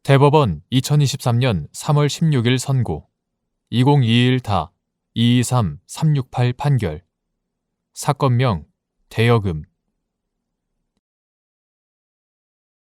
대법원 2023년 3월 16일 선고 2021-223-368 판결 사건명 대여금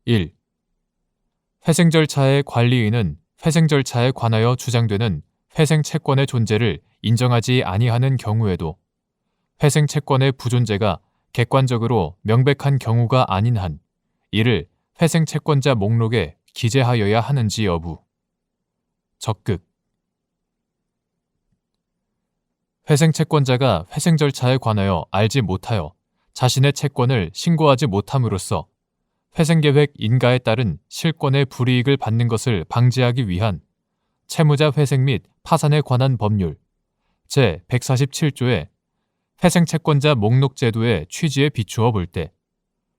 1. 회생 절차의 관리인은 회생 절차에 관하여 주장되는 회생 채권의 존재를 인정하지 아니하는 경우에도 회생 채권의 부존재가 객관적으로 명백한 경우가 아닌 한 이를 회생 채권자 목록에 기재하여야 하는지 여부. 적극. 회생 채권자가 회생 절차에 관하여 알지 못하여 자신의 채권을 신고하지 못함으로써 회생계획 인가에 따른 실권의 불이익을 받는 것을 방지하기 위한 채무자 회생 및 파산에 관한 법률 제147조의 회생채권자 목록 제도의 취지에 비추어 볼 때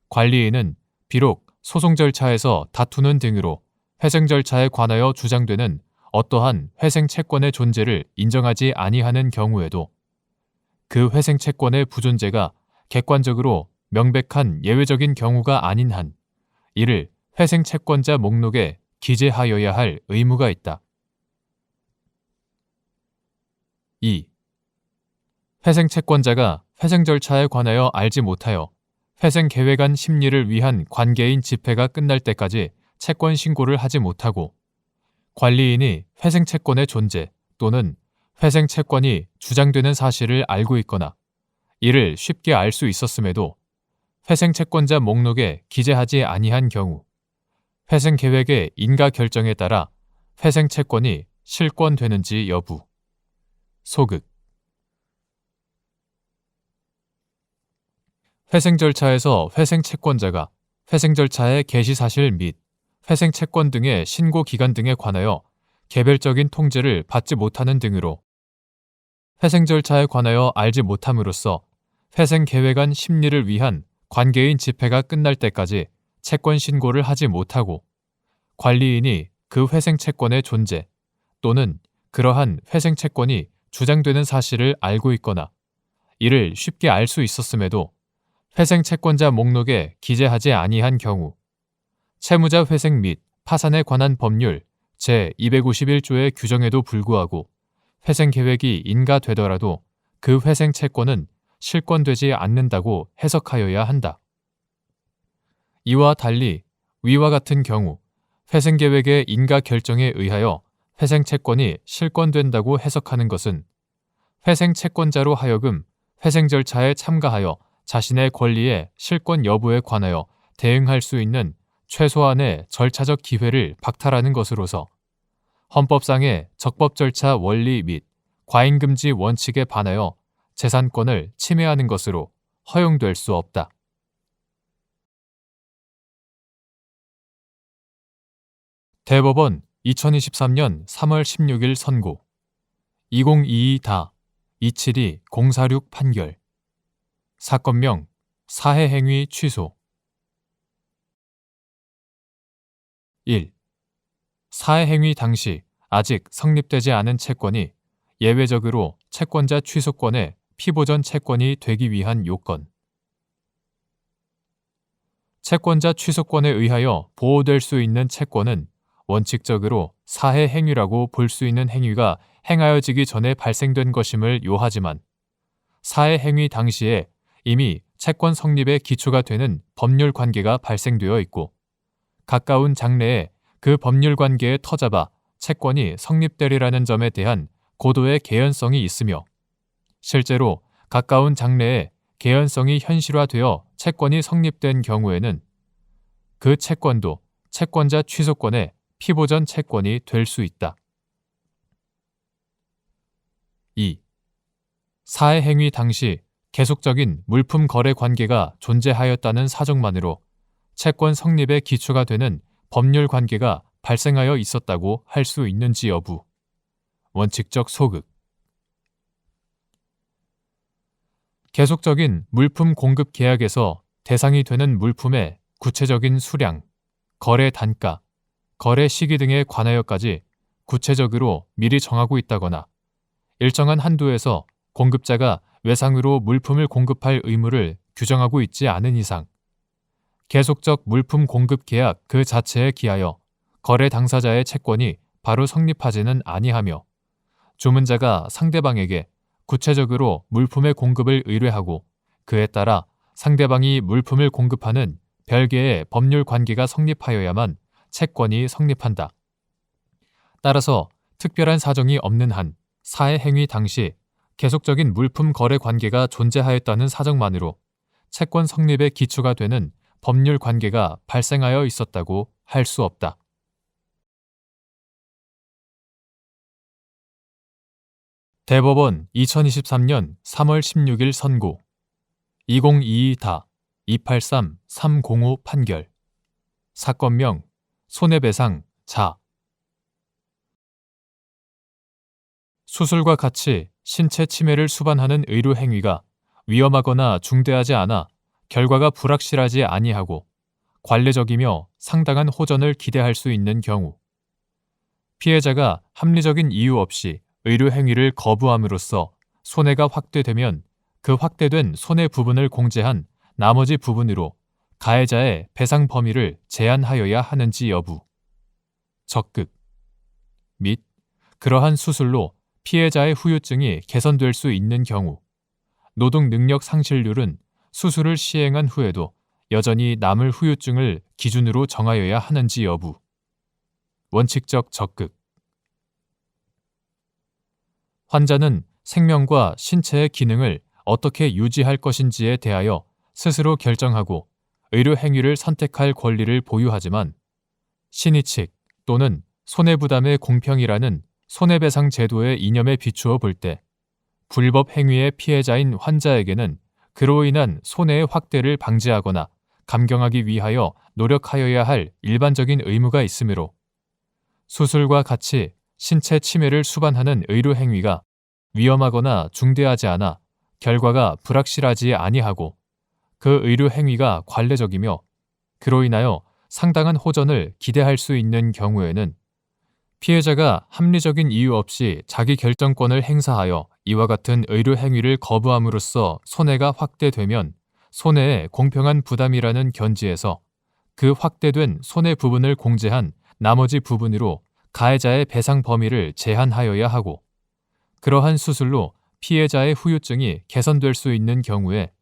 관리인은 비록 소송 절차에서 다투는 등으로 회생 절차에 관하여 주장되는 어떠한 회생 채권의 존재를 인정하지 아니하는 경우에도 그 회생 채권의 부존재가 객관적으로 명백한 예외적인 경우가 아닌 한 이를 회생 채권자 목록에 기재하여야 할 의무가 있다. 2. 회생 채권자가 회생 절차에 관하여 알지 못하여 회생 계획안 심리를 위한 관계인 집회가 끝날 때까지 채권 신고를 하지 못하고 관리인이 회생 채권의 존재 또는 회생 채권이 주장되는 사실을 알고 있거나 이를 쉽게 알 수 있었음에도 회생 채권자 목록에 기재하지 아니한 경우 회생 계획의 인가 결정에 따라 회생 채권이 실권되는지 여부. 소극. 회생 절차에서 회생 채권자가 회생 절차의 개시 사실 및 회생 채권 등의 신고 기간 등에 관하여 개별적인 통지를 받지 못하는 등으로 회생 절차에 관하여 알지 못함으로써 회생 계획안 심리를 위한 관계인 집회가 끝날 때까지 채권 신고를 하지 못하고 관리인이 그 회생 채권의 존재 또는 그러한 회생 채권이 주장되는 사실을 알고 있거나 이를 쉽게 알 수 있었음에도 회생 채권자 목록에 기재하지 아니한 경우 채무자 회생 및 파산에 관한 법률 제251조의 규정에도 불구하고 회생 계획이 인가되더라도 그 회생 채권은 실권되지 않는다고 해석하여야 한다. 이와 달리 위와 같은 경우 회생 계획의 인가 결정에 의하여 회생 채권이 실권된다고 해석하는 것은 회생 채권자로 하여금 회생 절차에 참가하여 자신의 권리의 실권 여부에 관하여 대응할 수 있는 최소한의 절차적 기회를 박탈하는 것으로서 헌법상의 적법 절차 원리 및 과잉금지 원칙에 반하여 재산권을 침해하는 것으로 허용될 수 없다. 대법원 2023년 3월 16일 선고 2022-272-046 판결 사건명 사해행위 취소 1. 사해행위 당시 아직 성립되지 않은 채권이 예외적으로 채권자 취소권의 피보전 채권이 되기 위한 요건. 채권자 취소권에 의하여 보호될 수 있는 채권은 원칙적으로 사해행위라고 볼 수 있는 행위가 행하여지기 전에 발생된 것임을 요하지만 사해행위 당시에 이미 채권 성립의 기초가 되는 법률 관계가 발생되어 있고 가까운 장래에 그 법률 관계에 터잡아 채권이 성립되리라는 점에 대한 고도의 개연성이 있으며 실제로 가까운 장래에 개연성이 현실화되어 채권이 성립된 경우에는 그 채권도 채권자 취소권의 피보전 채권이 될 수 있다. 2. 사해행위 당시 계속적인 물품 거래 관계가 존재하였다는 사정만으로 채권 성립의 기초가 되는 법률 관계가 발생하여 있었다고 할 수 있는지 여부. 원칙적 소극. 계속적인 물품 공급 계약에서 대상이 되는 물품의 구체적인 수량, 거래 단가, 거래 시기 등에 관하여까지 구체적으로 미리 정하고 있다거나 일정한 한도에서 공급자가 외상으로 물품을 공급할 의무를 규정하고 있지 않은 이상 계속적 물품 공급 계약 그 자체에 기하여 거래 당사자의 채권이 바로 성립하지는 아니하며 주문자가 상대방에게 구체적으로 물품의 공급을 의뢰하고 그에 따라 상대방이 물품을 공급하는 별개의 법률 관계가 성립하여야만 채권이 성립한다. 따라서 특별한 사정이 없는 한 사해 행위 당시 계속적인 물품 거래 관계가 존재하였다는 사정만으로 채권 성립의 기초가 되는 법률 관계가 발생하여 있었다고 할 수 없다. 대법원 2023년 3월 16일 선고 2022-283-305 판결 사건명 손해배상 자 수술과 같이 신체 침해를 수반하는 의료 행위가 위험하거나 중대하지 않아 결과가 불확실하지 아니하고 관례적이며 상당한 호전을 기대할 수 있는 경우 피해자가 합리적인 이유 없이 의료 행위를 거부함으로써 손해가 확대되면 그 확대된 손해 부분을 공제한 나머지 부분으로 가해자의 배상 범위를 제한하여야 하는지 여부, 적극 및 그러한 수술로 피해자의 후유증이 개선될 수 있는 경우 노동 능력 상실률은 수술을 시행한 후에도 여전히 남을 후유증을 기준으로 정하여야 하는지 여부, 원칙적 적극 환자는 생명과 신체의 기능을 어떻게 유지할 것인지에 대하여 스스로 결정하고 의료 행위를 선택할 권리를 보유하지만 신의 측 또는 손해부담의 공평이라는 손해배상 제도의 이념에 비추어 볼 때 불법 행위의 피해자인 환자에게는 그로 인한 손해의 확대를 방지하거나 감경하기 위하여 노력하여야 할 일반적인 의무가 있으므로 수술과 같이 신체 침해를 수반하는 의료 행위가 위험하거나 중대하지 않아 결과가 불확실하지 아니하고 그 의료 행위가 관례적이며 그로 인하여 상당한 호전을 기대할 수 있는 경우에는 피해자가 합리적인 이유 없이 자기 결정권을 행사하여 이와 같은 의료 행위를 거부함으로써 손해가 확대되면 손해의 공평한 부담이라는 견지에서 그 확대된 손해 부분을 공제한 나머지 부분으로 가해자의 배상 범위를 제한하여야 하고 그러한 수술로 피해자의 후유증이 개선될 수 있는 경우에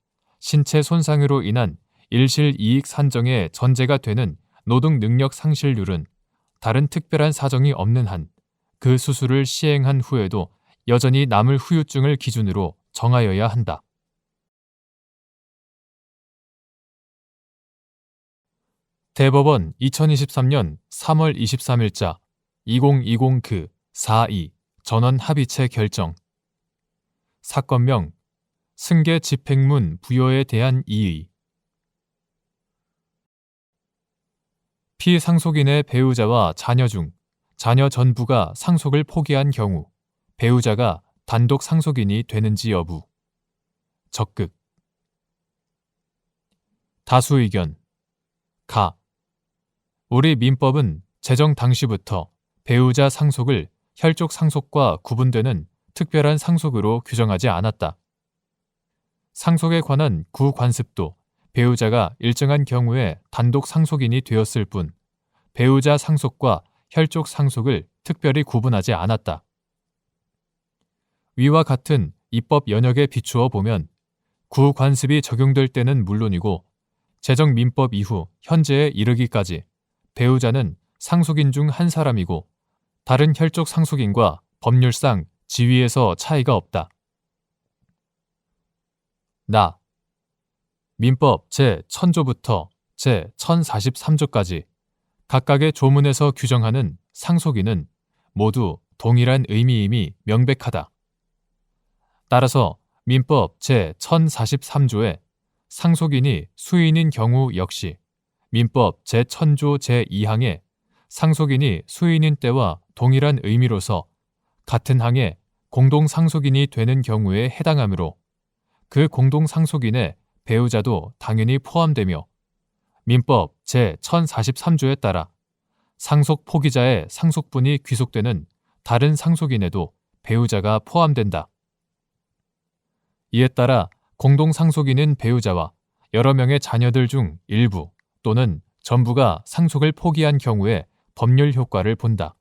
신체 손상으로 인한 일실 이익 산정의 전제가 되는 노동 능력 상실률은 다른 특별한 사정이 없는 한 그 수술을 시행한 후에도 여전히 남을 후유증을 기준으로 정하여야 한다. 대법원 2023년 3월 23일자 2020-42 전원 합의체 결정 사건명 승계 집행문 부여에 대한 이의 피상속인의 배우자와 자녀 중 자녀 전부가 상속을 포기한 경우 배우자가 단독 상속인이 되는지 여부 적극 다수 의견 가 우리 민법은 제정 당시부터 배우자 상속을 혈족 상속과 구분되는 특별한 상속으로 규정하지 않았다. 상속에 관한 구관습도 배우자가 일정한 경우에 단독 상속인이 되었을 뿐 배우자 상속과 혈족 상속을 특별히 구분하지 않았다. 위와 같은 입법 연역에 비추어 보면 구관습이 적용될 때는 물론이고 제정 민법 이후 현재에 이르기까지 배우자는 상속인 중 한 사람이고 다른 혈족 상속인과 법률상 지위에서 차이가 없다. 나 민법 제1000조부터 제1043조까지 각각의 조문에서 규정하는 상속인은 모두 동일한 의미임이 명백하다. 따라서 민법 제1043조에 상속인이 수인인 경우 역시 민법 제1000조 제2항에 상속인이 수인인 때와 동일한 의미로서 같은 항에 공동상속인이 되는 경우에 해당하므로 그 공동상속인의 배우자도 당연히 포함되며 민법 제1043조에 따라 상속 포기자의 상속분이 귀속되는 다른 상속인에도 배우자가 포함된다. 이에 따라 공동상속인인 배우자와 여러 명의 자녀들 중 일부 또는 전부가 상속을 포기한 경우에 법률 효과를 본다.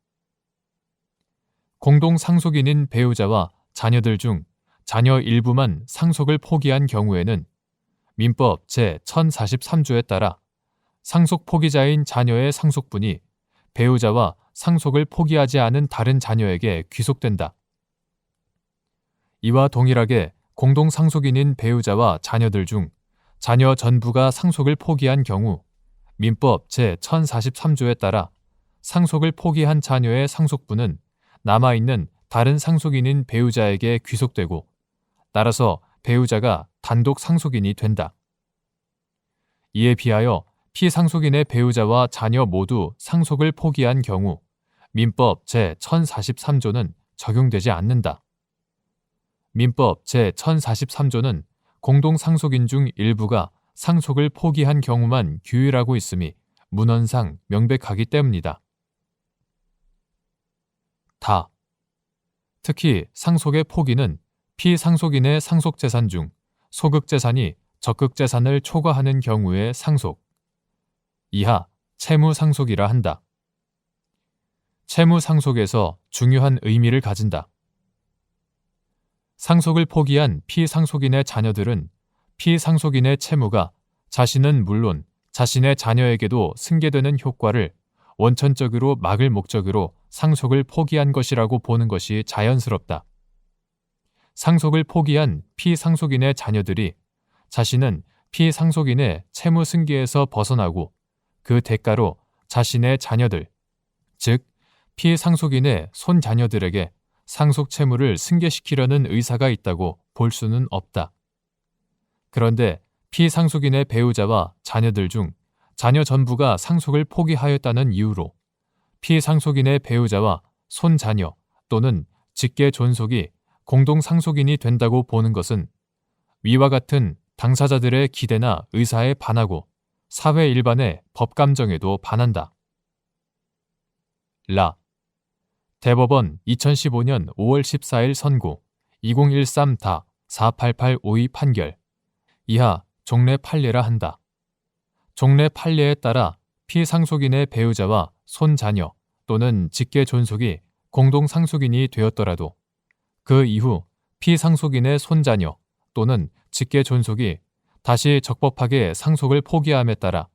공동 상속인인 배우자와 자녀들 중 자녀 일부만 상속을 포기한 경우에는 민법 제1043조에 따라 상속 포기자인 자녀의 상속분이 배우자와 상속을 포기하지 않은 다른 자녀에게 귀속된다. 이와 동일하게 공동 상속인인 배우자와 자녀들 중 자녀 전부가 상속을 포기한 경우 민법 제1043조에 따라 상속을 포기한 자녀의 상속분은 남아있는 다른 상속인인 배우자에게 귀속되고 따라서 배우자가 단독 상속인이 된다. 이에 비하여 피상속인의 배우자와 자녀 모두 상속을 포기한 경우 민법 제1043조는 적용되지 않는다. 민법 제1043조는 공동상속인 중 일부가 상속을 포기한 경우만 규율하고 있음이 문헌상 명백하기 때문이다. 특히 상속의 포기는 피상속인의 상속재산 중 소극재산이 적극재산을 초과하는 경우의 상속, 이하 채무상속이라 한다. 채무상속에서 중요한 의미를 가진다. 상속을 포기한 피상속인의 자녀들은 피상속인의 채무가 자신은 물론 자신의 자녀에게도 승계되는 효과를 원천적으로 막을 목적으로 상속을 포기한 것이라고 보는 것이 자연스럽다. 상속을 포기한 피상속인의 자녀들이 자신은 피상속인의 채무 승계에서 벗어나고 그 대가로 자신의 자녀들, 즉 피상속인의 손자녀들에게 상속 채무를 승계시키려는 의사가 있다고 볼 수는 없다. 그런데 피상속인의 배우자와 자녀들 중 자녀 전부가 상속을 포기하였다는 이유로 피상속인의 배우자와 손자녀 또는 직계 존속이 공동상속인이 된다고 보는 것은 위와 같은 당사자들의 기대나 의사에 반하고 사회 일반의 법감정에도 반한다. 대법원 2015년 5월 14일 선고 2013-48852 판결 이하 종래 판례라 한다. 종래 판례에 따라 피상속인의 배우자와 손자녀 또는 직계 존속이 공동상속인이 되었더라도 그 이후 피상속인의 손자녀 또는 직계 존속이 다시 적법하게 상속을 포기함에 따라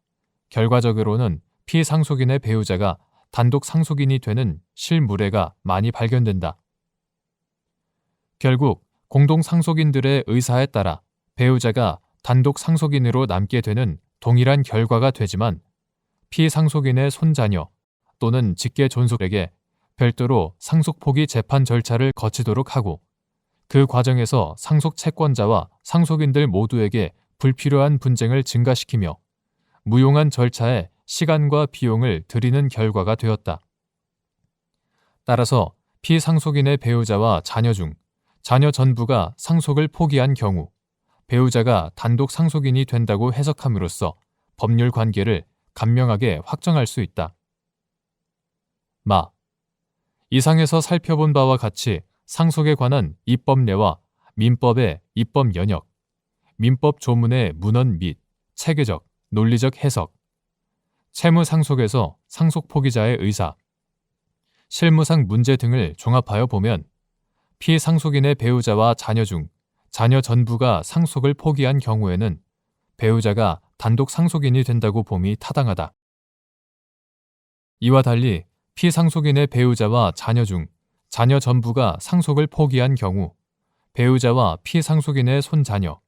결과적으로는 피상속인의 배우자가 단독 상속인이 되는 실무례가 많이 발견된다. 결국 공동상속인들의 의사에 따라 배우자가 단독 상속인으로 남게 되는 동일한 결과가 되지만 피상속인의 손자녀 또는 직계 존속에게 별도로 상속포기 재판 절차를 거치도록 하고 그 과정에서 상속 채권자와 상속인들 모두에게 불필요한 분쟁을 증가시키며 무용한 절차에 시간과 비용을 들이는 결과가 되었다. 따라서 피상속인의 배우자와 자녀 중 자녀 전부가 상속을 포기한 경우 배우자가 단독 상속인이 된다고 해석함으로써 법률 관계를 간명하게 확정할 수 있다. 이상에서 살펴본 바와 같이 상속에 관한 입법례와 민법의 입법 연역, 민법 조문의 문헌 및 체계적, 논리적 해석, 채무상속에서 상속 포기자의 의사, 실무상 문제 등을 종합하여 보면 피상속인의 배우자와 자녀 중 자녀 전부가 상속을 포기한 경우에는 배우자가 단독 상속인이 된다고 봄이 타당하다. 이와 달리 피상속인의 배우자와 자녀 중 자녀 전부가 상속을 포기한 경우 배우자와 피상속인의 손자녀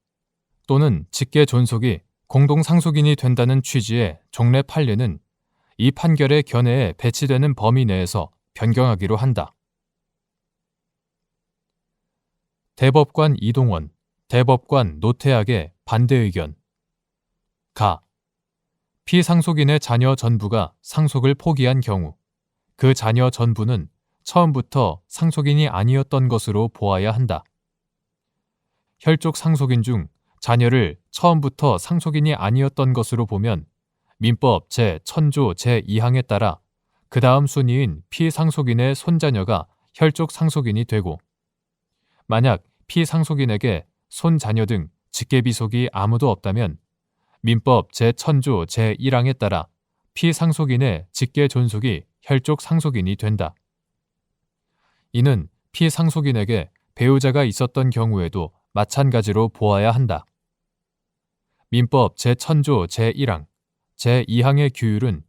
또는 직계 존속이 공동상속인이 된다는 취지의 종래 판례는 이 판결의 견해에 배치되는 범위 내에서 변경하기로 한다. 대법관 이동원, 대법관 노태학의 반대 의견. 피상속인의 자녀 전부가 상속을 포기한 경우 그 자녀 전부는 처음부터 상속인이 아니었던 것으로 보아야 한다. 혈족 상속인 중 자녀를 처음부터 상속인이 아니었던 것으로 보면 민법 제1000조 제2항에 따라 그 다음 순위인 피상속인의 손자녀가 혈족 상속인이 되고 만약 피상속인에게 손자녀 등 직계비속이 아무도 없다면 민법 제1000조 제1항에 따라 피상속인의 직계 존속이 혈족 상속인이 된다. 이는 피상속인에게 배우자가 있었던 경우에도 마찬가지로 보아야 한다. 민법 제1000조 제1항, 제2항의 규율은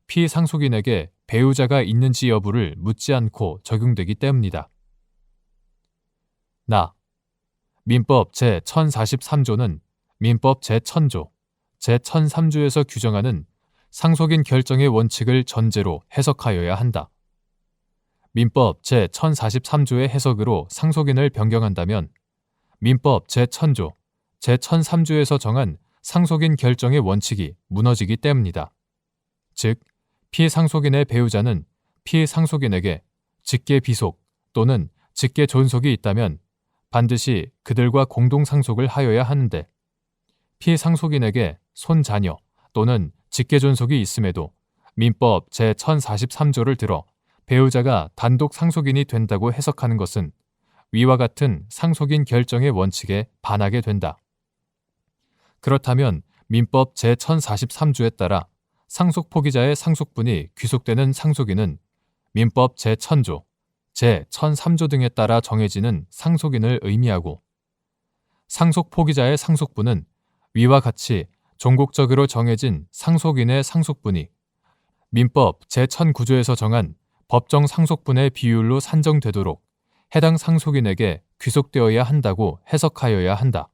피상속인에게 배우자가 있는지 여부를 묻지 않고 적용되기 때문이다. 민법 제1043조는 민법 제1000조, 제1003조에서 규정하는 상속인 결정의 원칙을 전제로 해석하여야 한다. 민법 제1043조의 해석으로 상속인을 변경한다면 민법 제1000조, 제1003조에서 정한 상속인 결정의 원칙이 무너지기 때문이다. 즉, 피상속인의 배우자는 피상속인에게 직계 비속 또는 직계 존속이 있다면 반드시 그들과 공동 상속을 하여야 하는데, 피상속인에게 손자녀 또는 직계 존속이 있음에도 민법 제1043조를 들어 배우자가 단독 상속인이 된다고 해석하는 것은 위와 같은 상속인 결정의 원칙에 반하게 된다. 그렇다면 민법 제1043조에 따라 상속 포기자의 상속분이 귀속되는 상속인은 민법 제1000조, 제1003조 등에 따라 정해지는 상속인을 의미하고, 상속 포기자의 상속분은 위와 같이 종국적으로 정해진 상속인의 상속분이 민법 제1009조에서 정한 법정 상속분의 비율로 산정되도록 해당 상속인에게 귀속되어야 한다고 해석하여야 한다.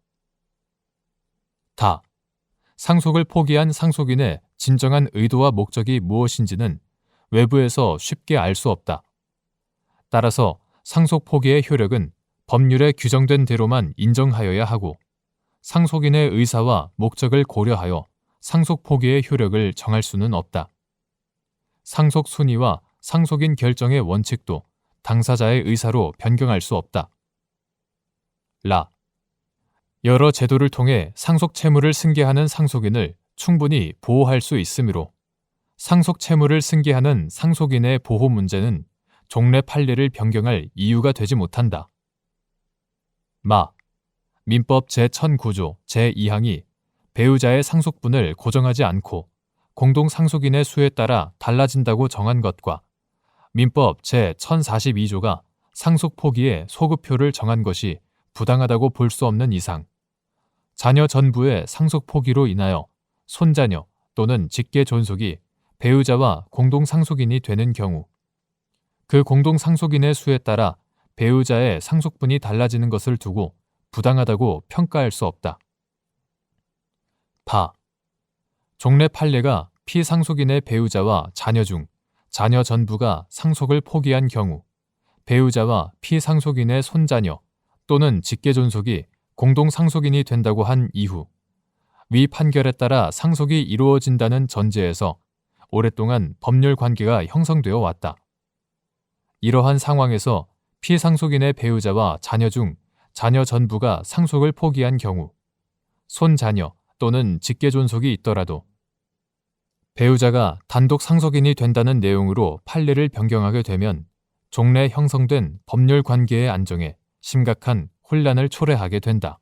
상속을 포기한 상속인의 진정한 의도와 목적이 무엇인지는 외부에서 쉽게 알 수 없다. 따라서 상속 포기의 효력은 법률에 규정된 대로만 인정하여야 하고, 상속인의 의사와 목적을 고려하여 상속 포기의 효력을 정할 수는 없다. 상속 순위와 상속인 결정의 원칙도 당사자의 의사로 변경할 수 없다. 여러 제도를 통해 상속 채무를 승계하는 상속인을 충분히 보호할 수 있으므로 상속 채무를 승계하는 상속인의 보호 문제는 종래 판례를 변경할 이유가 되지 못한다. 민법 제1009조 제2항이 배우자의 상속분을 고정하지 않고 공동 상속인의 수에 따라 달라진다고 정한 것과 민법 제1042조가 상속 포기의 소급표를 정한 것이 부당하다고 볼 수 없는 이상, 자녀 전부의 상속 포기로 인하여 손자녀 또는 직계 존속이 배우자와 공동 상속인이 되는 경우, 그 공동 상속인의 수에 따라 배우자의 상속분이 달라지는 것을 두고 부당하다고 평가할 수 없다. 종래 판례가 피상속인의 배우자와 자녀 중 자녀 전부가 상속을 포기한 경우, 배우자와 피상속인의 손자녀 또는 직계 존속이 공동 상속인이 된다고 한 이후 위 판결에 따라 상속이 이루어진다는 전제에서 오랫동안 법률 관계가 형성되어 왔다. 이러한 상황에서 피상속인의 배우자와 자녀 중 자녀 전부가 상속을 포기한 경우, 손자녀 또는 직계 존속이 있더라도 배우자가 단독 상속인이 된다는 내용으로 판례를 변경하게 되면 종래 형성된 법률 관계의 안정에 심각한 혼란을 초래하게 된다.